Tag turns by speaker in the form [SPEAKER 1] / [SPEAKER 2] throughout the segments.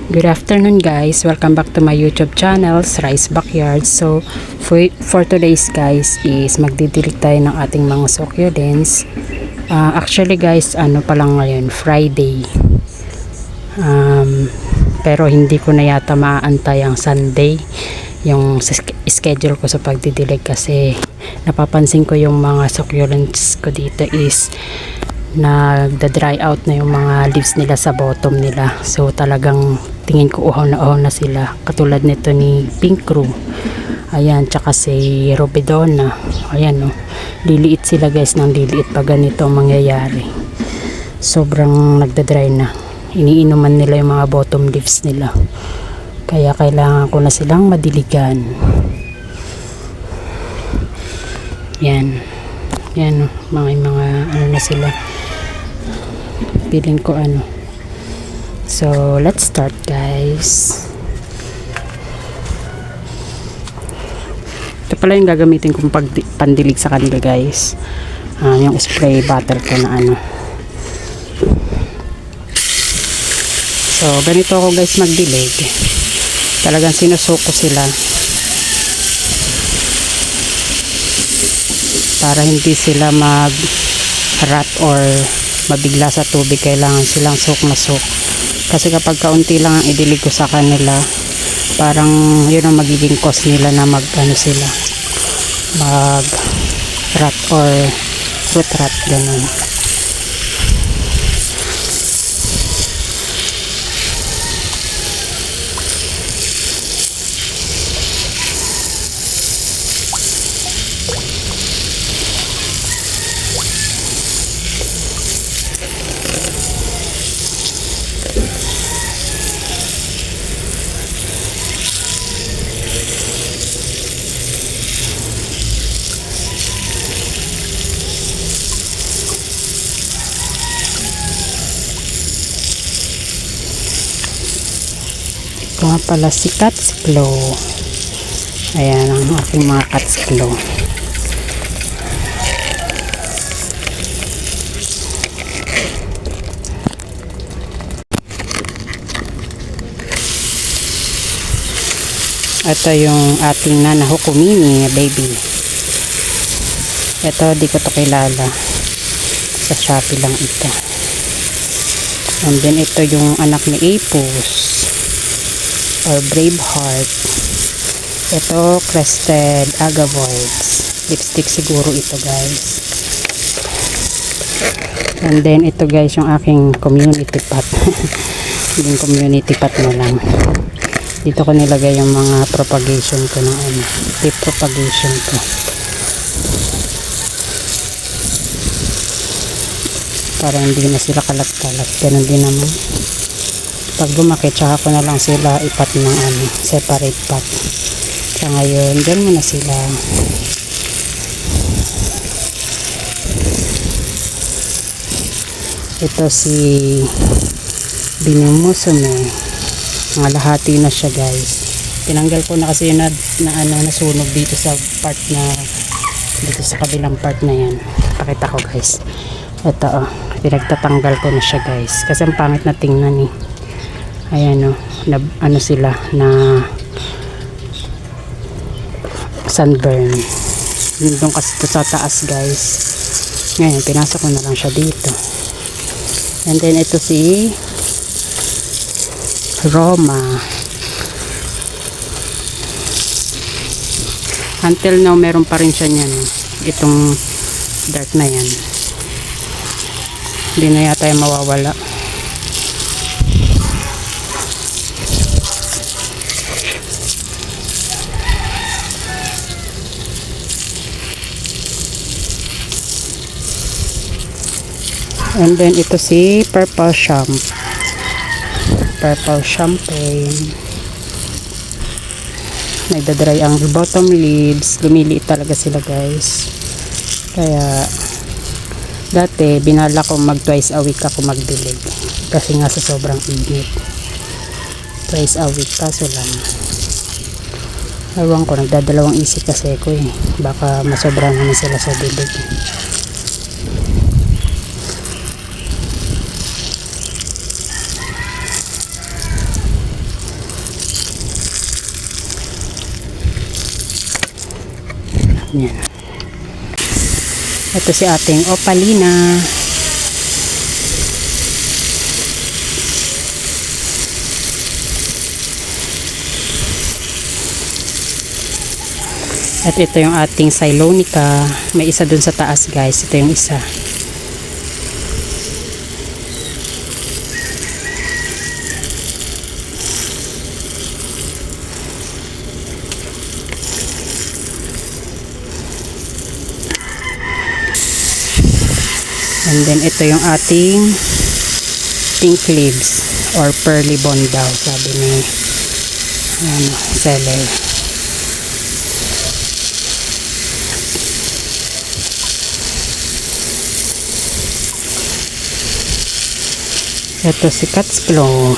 [SPEAKER 1] Good afternoon guys, welcome back to my YouTube channel, Rice Backyard. So for today's guys is magdidilig tayo ng ating mga succulents. Actually guys, ano pa lang ngayon, Friday. Pero hindi ko na yata maaantay ang Sunday yung schedule ko sa pagdidilig, kasi napapansin ko yung mga succulents ko dito is nagda-dry out na yung mga leaves nila sa bottom nila. So talagang tingin ko uhaw na sila, katulad nito ni Pink Room, ayan, tsaka si Robidona, ayan, liliit sila guys, ng liliit pa ganito ang mangyayari. Sobrang nagda-dry na, iniinuman nila yung mga bottom leaves nila, kaya kailangan ko na silang madiligan. Yan mga ano na sila, feeling ko ano. So let's start guys. Ito pala yung gagamitin kong pandilig sa kanila guys, yung spray bottle ko na ano. So ganito ako guys magdilig, talagang sinusuko sila para hindi sila mag rot or mabigla sa tubig. Kailangan silang soak na soak, kasi kapag kaunti lang ang idilig ko sa kanila, parang yun ang magiging cause nila na mag ano sila, mag rot or fruit rot, ganun. Ito nga pala si Cat's Claw. Ayan ang aking mga Cat's Claw. Ito yung ating Nana Hukumini baby. Ito di ko to kilala, sa Shopee lang ito. And then ito yung anak ni Apus or Braveheart. Ito Crested Agavoids, lipstick siguro ito guys. And then ito guys yung aking community pot. Yung community pot na lang. Dito ko nilagay yung mga propagation ko ng ano, tip propagation ko. Para hindi na sila kalat-kalat. Ganun din naman. Pag lumaki, tsaka ko na lang sila ipat ng ano, separate pot. Sa ngayon, dyan muna sila. Ito si Binimusume. Mga lahati na siya guys. Tinanggal ko na kasi yun na ano, nasunog dito sa part na, dito sa kabilang part na yan. Pakita ko guys. Ito pinagtatanggal ko na siya guys, kasi ang pangit na tingnan eh. Ayan na, ano sila na sunburn. Doon kasi ito sa taas guys. Ngayon pinasok ko na lang siya dito. And then ito si Roma. Until now meron pa rin siya niyan, itong dark na yan. Hindi na yata yung mawawala. And then ito si Purple Champagne. Nagdadry ang bottom leaves, lumiliit talaga sila guys. Kaya dati binala ko mag twice a week ako magdilig, kasi nga sa sobrang init. Twice a week, kaso lang ewan ko, nagdadalawang isip kasi ko eh, baka masobra naman sila sa dilig. Yan. Ito si ating opalina. At ito yung ating Cylonica. May isa dun sa taas, guys. Ito yung isa. And then ito yung ating pink leaves or pearly bond daw, sabi ni seller. Ito si Cat's Claw.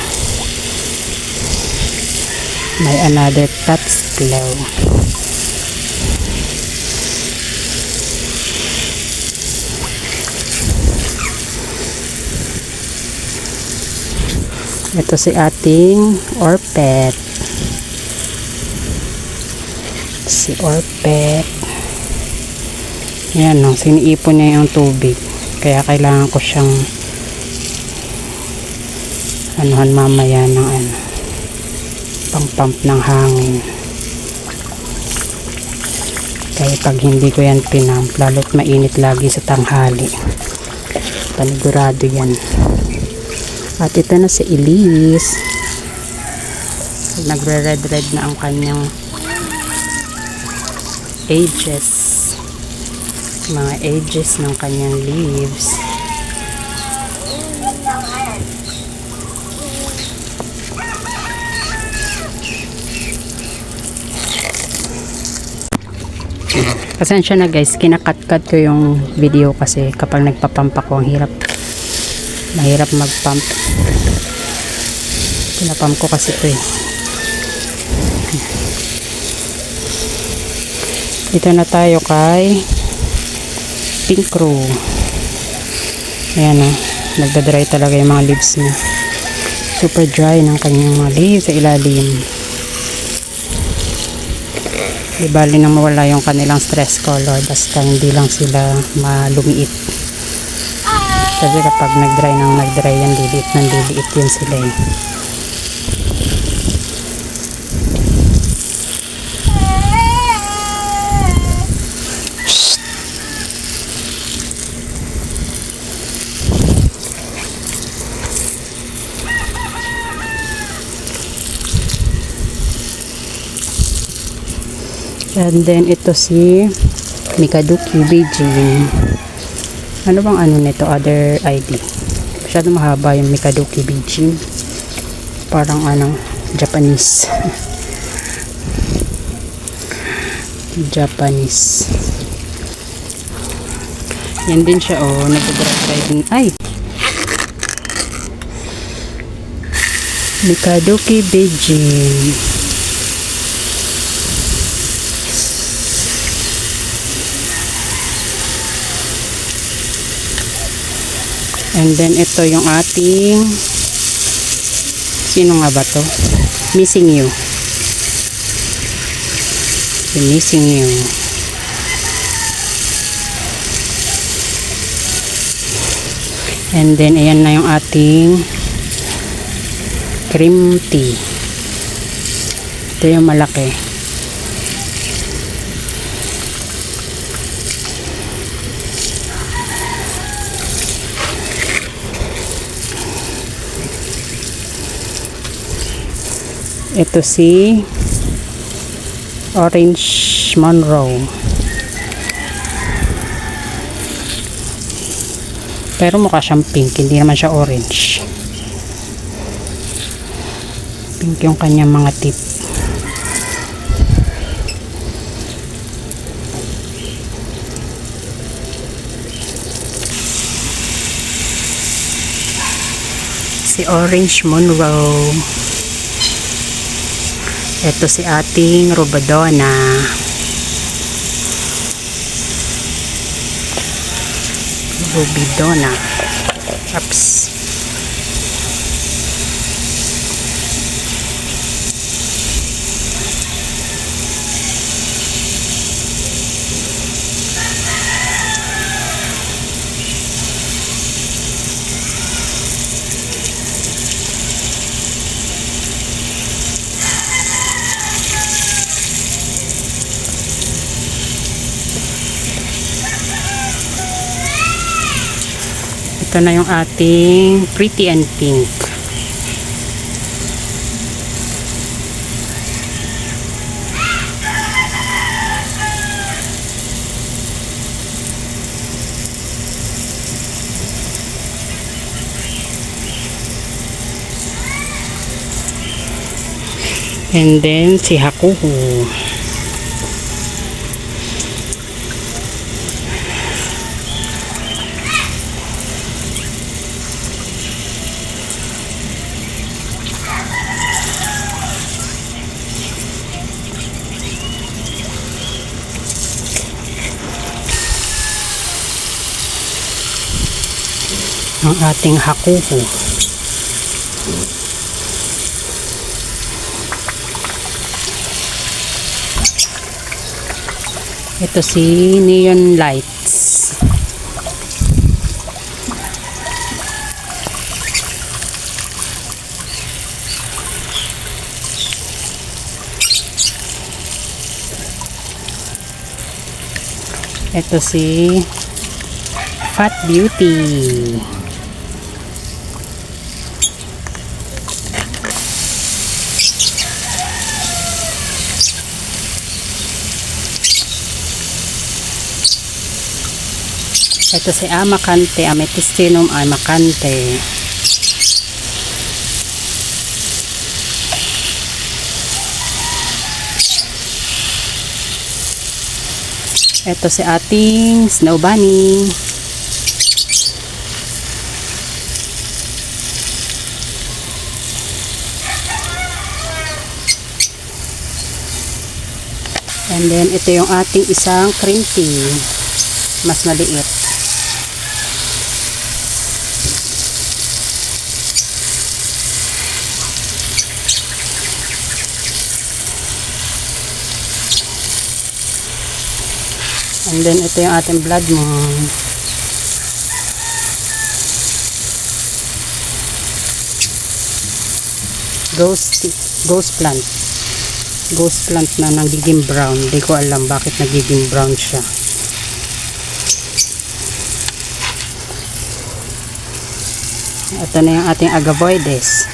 [SPEAKER 1] May another Cat's Claw. Ito si ating Orpet. Si Orpet. Yan, no, siniipon niya yung tubig. Kaya kailangan ko siyang anuhan mamaya ng pang-pump ng hangin. Kaya pag hindi ko yan pinump, lalo't mainit lagi sa tanghali. Panigurado yan. At ito na si Elise. Nagre-red na ang kanyang edges. Mga edges ng kanyang leaves. Pasensya na guys, kinakat-cut ko yung video kasi kapag nagpapump ako, mahirap mag-pump. Pinapump ko kasi ito eh. Dito na tayo kay Pink Row. Ayan o, nagda-dry talaga yung mga leaves niya. Super dry ng kanyang mga leaves sa ilalim. Di bali nang mawala yung kanilang stress color, basta hindi lang sila malumiit. Kasi kapag nag-dry yan, liliit yun sila eh. And then ito si Mikaduki Beijing. Ano bang ano nito? Other ID. Masyado mahaba yung Mikaduki Beijing. Parang Japanese. Japanese. Yan din siya nag-dry din. Ay! Mikaduki Beijing. And then ito yung ating sino nga ba to? Missing You. The Missing You. And then ayan na yung ating cream tea. Ito yung malaki. Ito si Orange Monroe. Pero mukha siyang pink, hindi naman siya orange. Pink yung kanyang mga tip. Si Orange Monroe. Ito si ating Rubodona. Rubidona. Oops. Ito na yung ating pretty and pink. And then si Hakuhu. Ang ating Hakuhu. Ito si Neon Lights. Ito si Fat Beauty. Ito si Amakante, Amethystium Amakante. Ito si ating Snow Bunny. And then ito yung ating isang cream tea. Mas maliit. And then ito yung ating blood moon. Ghost plant. Ghost plant na nagiging brown. Hindi ko alam bakit nagiging brown siya. Ito na yung ating agavoides.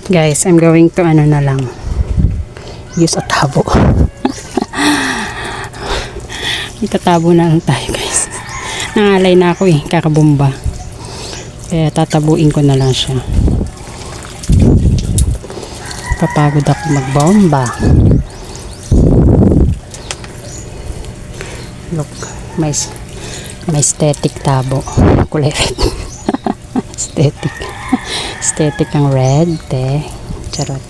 [SPEAKER 1] Guys, I'm going to ano na lang, use a tabo. Itatabo na lang tayo, guys. Nangalay na ako eh, kakabomba. Kaya tatabuin ko na lang siya. Papagod ako magbomba. Look, may aesthetic tabo. Kulay red. Aesthetic ang red, charot.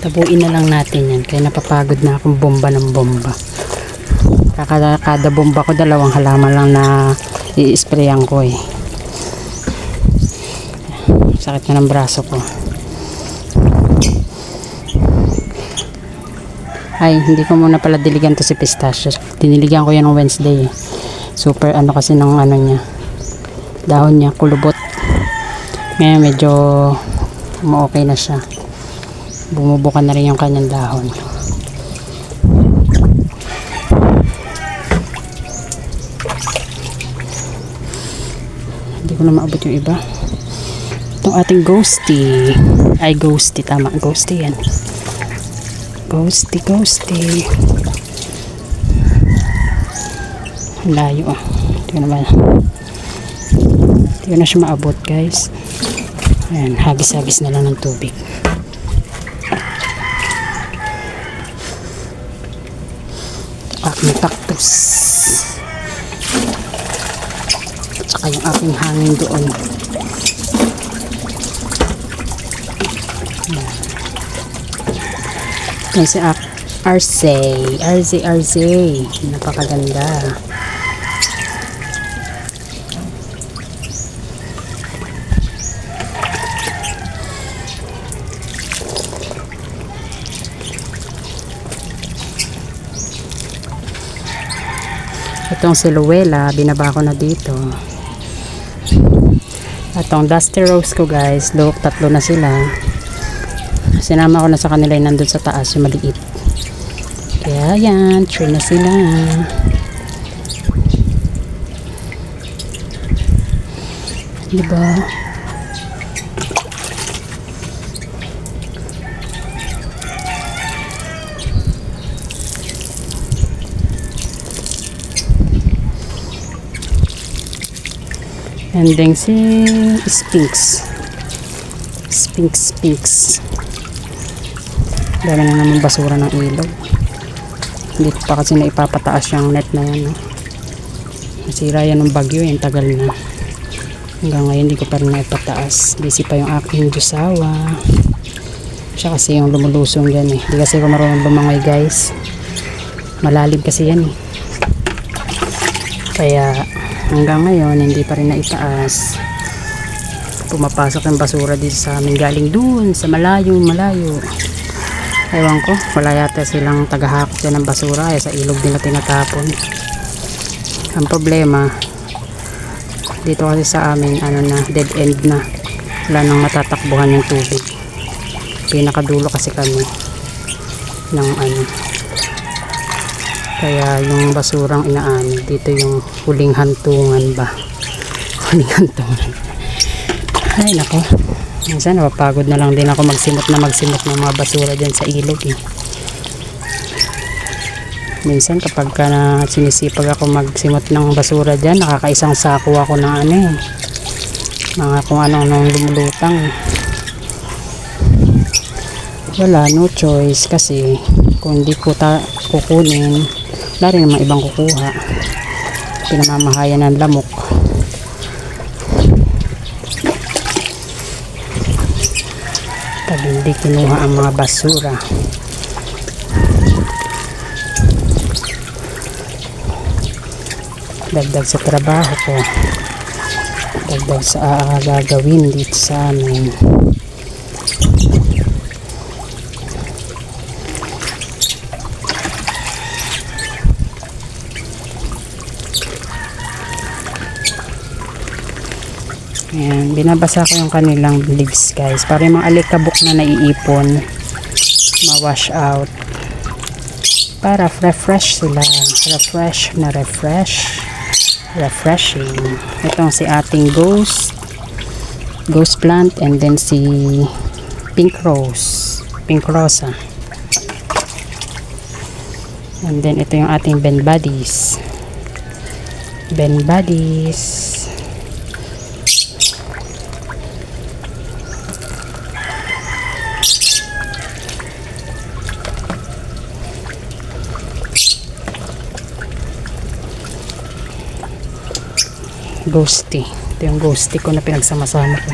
[SPEAKER 1] Tabuin na lang natin yan, kaya napapagod na akong bomba ng bomba. Kada bomba ko, 2 halaman lang na i-sprayan ko eh. Sakit na ng braso ko. Ay, hindi ko muna pala diligan to si pistachio. Diniligan ko yan ng Wednesday eh. Super ano kasi ng ano niya, dahon niya, kulubot. Ngayon medyo okay na siya. Bumubuka na rin yung kanyang dahon. Hindi ko na maabot yung iba. Itong ating ghosty. Ay, ghosty. Tama, ghosty yan. Ghosty. Layo ah. Hindi ko na siya maabot, guys. Ayan, hagis-hagis na lang ng tubig. Aking cactus. At saka yung aking hangin doon. Ayan si RZ. Napakaganda. Itong siluela, binaba ko na dito. At tong Dusty Rose ko guys, look, 3 na sila. Sinama ko na sa kanila yung nandun sa taas, yung maliit. Kaya yan, 3 na sila. Diba? And then si Sphinx. Sphinx. Dami na naman basura ng ilog. Hindi pa kasi na ipapataas yung net na yan. No? Nasira yan ng bagyo. Yung tagal na. Hanggang ngayon hindi ko pa rin na ipataas. Busy pa yung aking jusawa. Siya kasi yung lumulusong yan eh. Hindi kasi ko marunong lumangoy guys. Malalim kasi yan eh. Kaya hanggang ngayon hindi pa rin na itaas. Pumapasok yung basura dito sa amin galing doon sa malayo. Ewan ko, wala yata silang tagahakot yan ng basura sa ilog nila tinatapon. Ang problema dito kasi sa amin dead end na, wala nang matatakbuhan yung tubig. Pinakadulo kasi kami ng kaya yung basurang inaani dito yung huling hantungan ba. Ay nako, minsan napapagod na lang din ako magsimot ng mga basura dyan sa ilog eh. Minsan kapag na sinisipag ako magsimot ng basura dyan, nakakaisang sako ako ng mga kung anong lumulutang eh. Wala, no choice kasi kung hindi ko kukunin, wala rin naman ibang kukuha. Pinamamahayan ng lamok. Pag hindi kinuha ang mga basura, dagdag sa trabaho ko, dagdag sa gagawin dito sa amin. Ayan, binabasa ko yung kanilang leaves guys para yung mga alikabok na naiipon ma-wash out para refresh sila. Refreshing. Itong si ating ghost plant, and then si pink rosa, and then ito yung ating Ben Buddies. Ghosty. Ito yung ghosty ko na pinagsama-sama ko.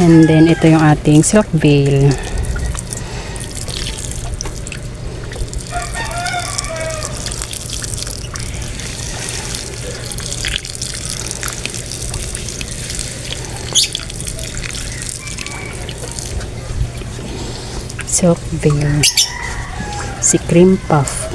[SPEAKER 1] And then ito yung ating silk veil. Si cream puff.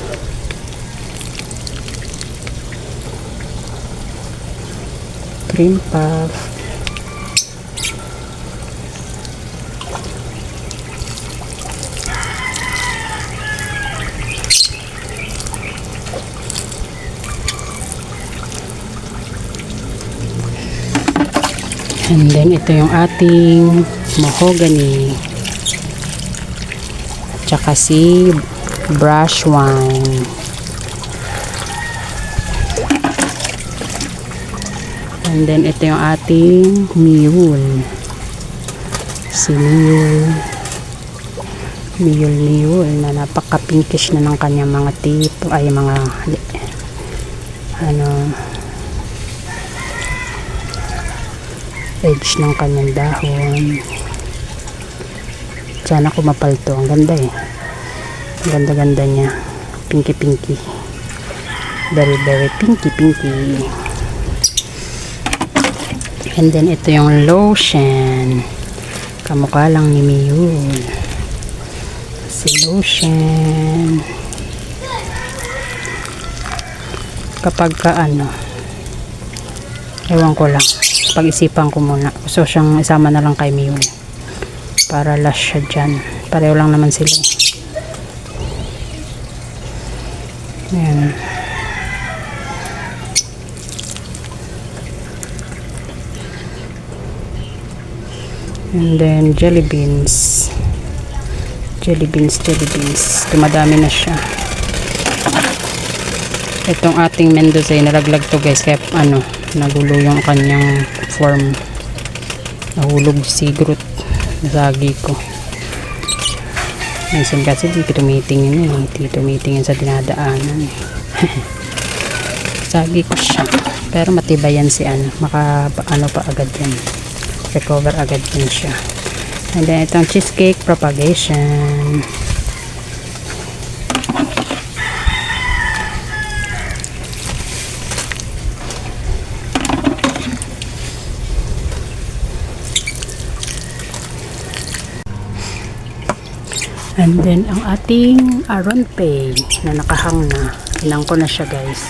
[SPEAKER 1] And then ito yung ating mahogany. Tsaka si brush wine. And then ito yung ating mule. Si mule na napaka-pinkish na ng kanyang mga tipo, ay mga edge ng kanyang dahon. Sana kumapal to. Ang ganda eh. Ang ganda niya. Pinky. Very pinky. And then ito yung lotion. Kamukha lang ni Miyul. Si lotion. kapag ka ano, ewan ko lang, pag-isipan ko muna. So siyang isama na lang kay Miu para last siya dyan. Pareho lang naman sila. Ayan. And then jelly beans. Jelly beans. Dumadami na siya. Itong ating Mendoza ay nalaglag to guys, kaya ano, nagulo yung kanyang form. Nahulog si Groot. Nasagi ko. Minsan kasi di tumitingin eh. Di tumitingin sa dinadaanan. Sagi ko siya. Pero matibayan si ano. Ano pa agad yan. Recover agad din siya. And then itong cheesecake propagation. And then ang ating aron pay na nakahang na. Inang ko na siya guys.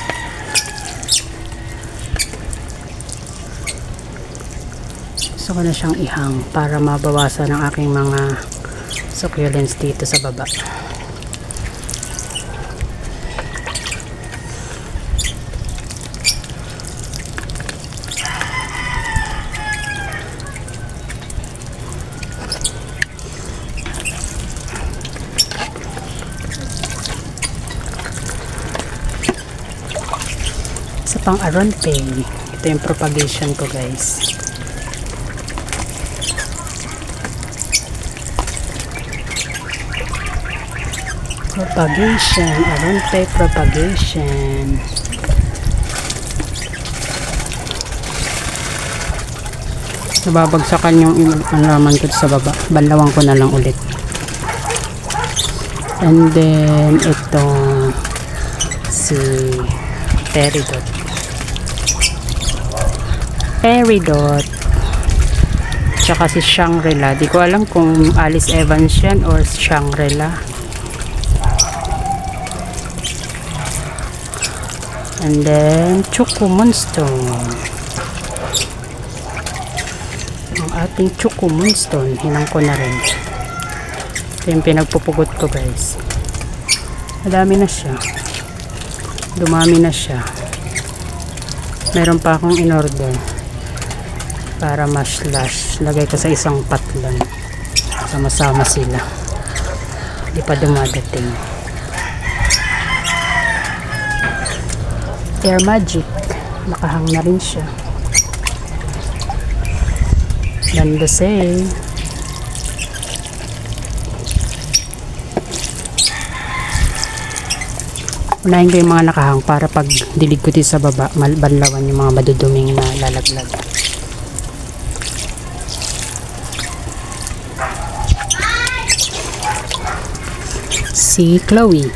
[SPEAKER 1] Gusto ko na siyang ihang para mabawasan ang aking mga succulents dito sa baba. Sa pang aron pay, ito yung propagation ko guys. Propagation, aron pay propagation. Nababagsakan yung alaman ko sa baba. Banlawan ko na lang ulit. And then ito si Peridot. Tsaka si Shangri-La. Di ko alam kung Alice Evans yan or Shangri-La. And then Choco Moonstone. Ang ating Choco Moonstone, hinang ko na rin. Ito yung pinagpupugot ko guys. Madami na siya. Dumami na siya. Meron pa akong in-order para mash-lash. Lagay ko sa isang patlan. Sama-sama sila. Hindi pa dumadating. Air Magic. Nakahang na rin siya. Landosay. Unahin ko yung mga nakahang para pag dilig ko dito sa baba, banlawan yung mga maduduming na lalaglag. Si Chloe.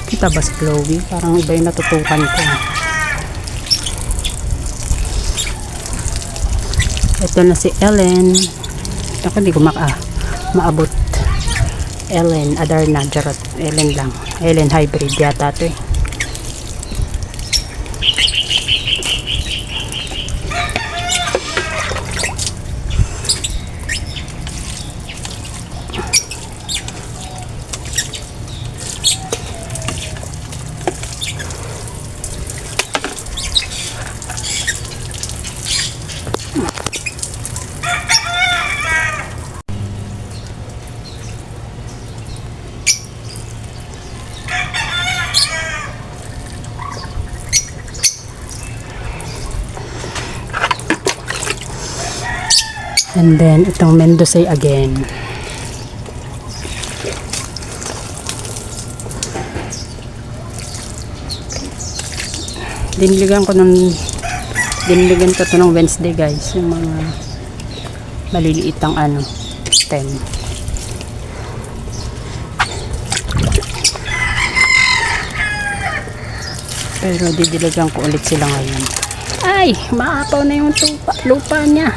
[SPEAKER 1] Kita ba si Chloe? Parang iba yung natutukan ko. Ito na si Ellen. Ako hindi ko maabot. Ellen, Adarna, Jarot. Ellen lang. Ellen hybrid yata ito eh. And then, itong Mendoza again. Diniligan ko to nung Wednesday guys. Yung mga maliliit ang stem. Pero didiligan ko ulit sila ngayon. Ay, maapaw na yung lupa niya.